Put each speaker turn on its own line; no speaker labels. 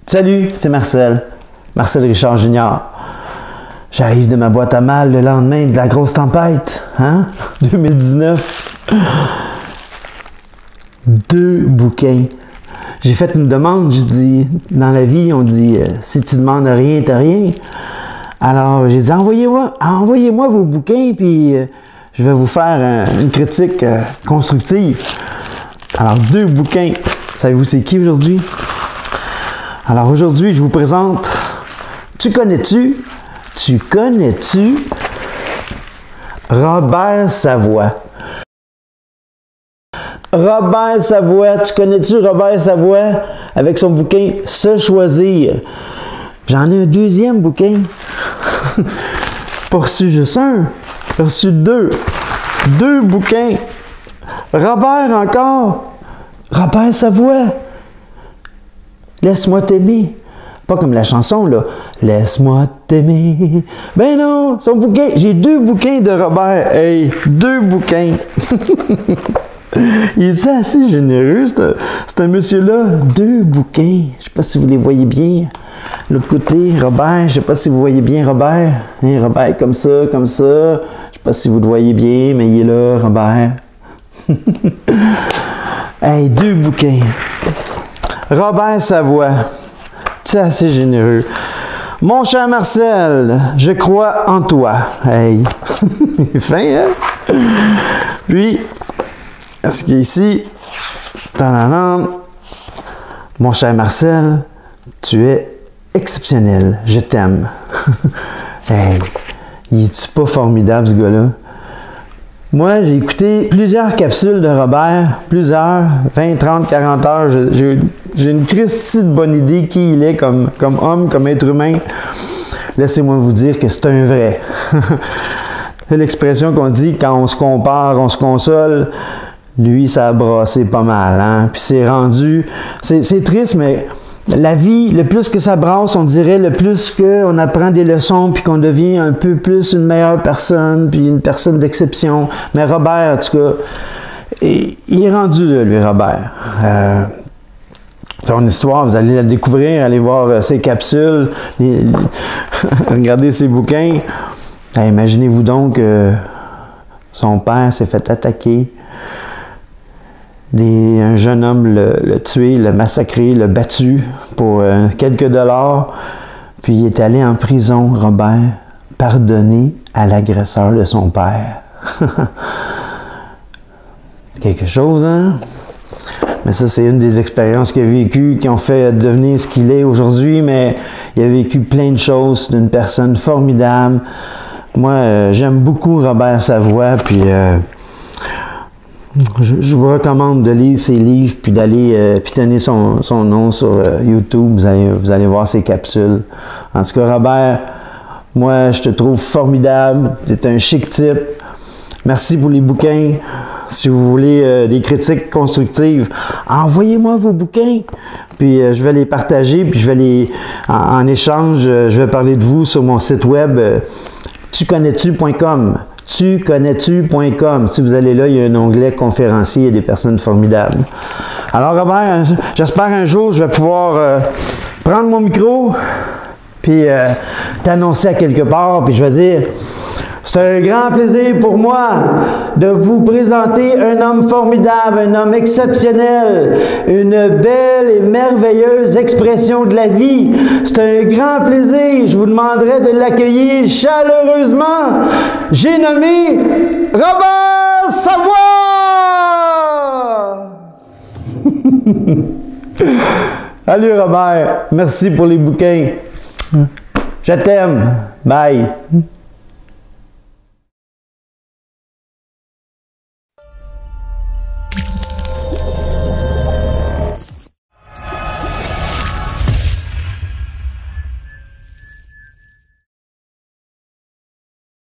Salut, c'est Marcel. Marcel Richard Jr. J'arrive de ma boîte à mal le lendemain de la grosse tempête, hein? 2019. 2 bouquins. J'ai fait une demande, je dis, dans la vie, on dit, si tu demandes rien, t'as rien. Alors, j'ai dit, envoyez-moi vos bouquins, puis je vais vous faire une critique constructive. Alors, 2 bouquins. Savez-vous c'est qui aujourd'hui? Alors, aujourd'hui, je vous présente Tu connais-tu Robert Savoie? Robert Savoie, tu connais-tu Robert Savoie avec son bouquin Se choisir? J'en ai un 2e bouquin. Pas reçu juste un, j'ai reçu 2. 2 bouquins. Robert encore. Robert Savoie. Laisse-moi t'aimer. Pas comme la chanson, là. Laisse-moi t'aimer. Ben non, son bouquin. J'ai 2 bouquins de Robert. Hey, 2 bouquins. Il est assez généreux, c'est monsieur-là. 2 bouquins. Je sais pas si vous les voyez bien. L'autre côté, Robert. Je sais pas si vous voyez bien Robert. Hein, Robert, comme ça, comme ça. Je sais pas si vous le voyez bien, mais il est là, Robert. Hey, 2 bouquins. Robert Savoie. C'est assez généreux. Mon cher Marcel, je crois en toi. Hey. Fin, hein? Puis, est-ce qu'il y a ici? Tadadam. Mon cher Marcel, tu es exceptionnel. Je t'aime. Hey. Il est-tu pas formidable, ce gars-là? Moi, j'ai écouté plusieurs capsules de Robert, plusieurs, 20, 30, 40 heures. J'ai une Christie de bonne idée qui il est comme homme, comme être humain. Laissez-moi vous dire que c'est un vrai. C'est l'expression qu'on dit quand on se compare, on se console. Lui, ça a brassé pas mal, hein? Puis c'est rendu... C'est triste, mais... La vie, le plus que ça brasse, on dirait, le plus qu'on apprend des leçons, puis qu'on devient un peu plus une meilleure personne, puis une personne d'exception. Mais Robert, en tout cas, il est rendu là, lui, Robert. Son histoire, vous allez la découvrir, allez voir ses capsules, regardez ses bouquins. Imaginez-vous donc que son père s'est fait attaquer. Un jeune homme l'a tué, l'a massacré, l'a battu pour quelques dollars. Puis il est allé en prison, Robert, pardonner à l'agresseur de son père. Quelque chose, hein? Mais ça, c'est une des expériences qu'il a vécues qui ont fait devenir ce qu'il est aujourd'hui. Mais il a vécu plein de choses d'une personne formidable. Moi, j'aime beaucoup Robert Savoie, puis... Je vous recommande de lire ses livres puis d'aller pitonner son nom sur YouTube. Vous allez voir ses capsules. En tout cas, Robert, moi, je te trouve formidable. Tu es un chic type. Merci pour les bouquins. Si vous voulez des critiques constructives, envoyez-moi vos bouquins. Puis je vais les partager. Puis je vais en échange, je vais parler de vous sur mon site web tuconnais-tu.com. tuconnais-tu.com. Si vous allez là, il y a un onglet conférencier et des personnes formidables. Alors Robert, j'espère un jour je vais pouvoir prendre mon micro puis t'annoncer à quelque part, puis je vais dire c'est un grand plaisir pour moi de vous présenter un homme formidable, un homme exceptionnel, une belle et merveilleuse expression de la vie. C'est un grand plaisir. Je vous demanderai de l'accueillir chaleureusement. J'ai nommé Robert Savoie! Allez Robert, merci pour les bouquins. Je t'aime. Bye.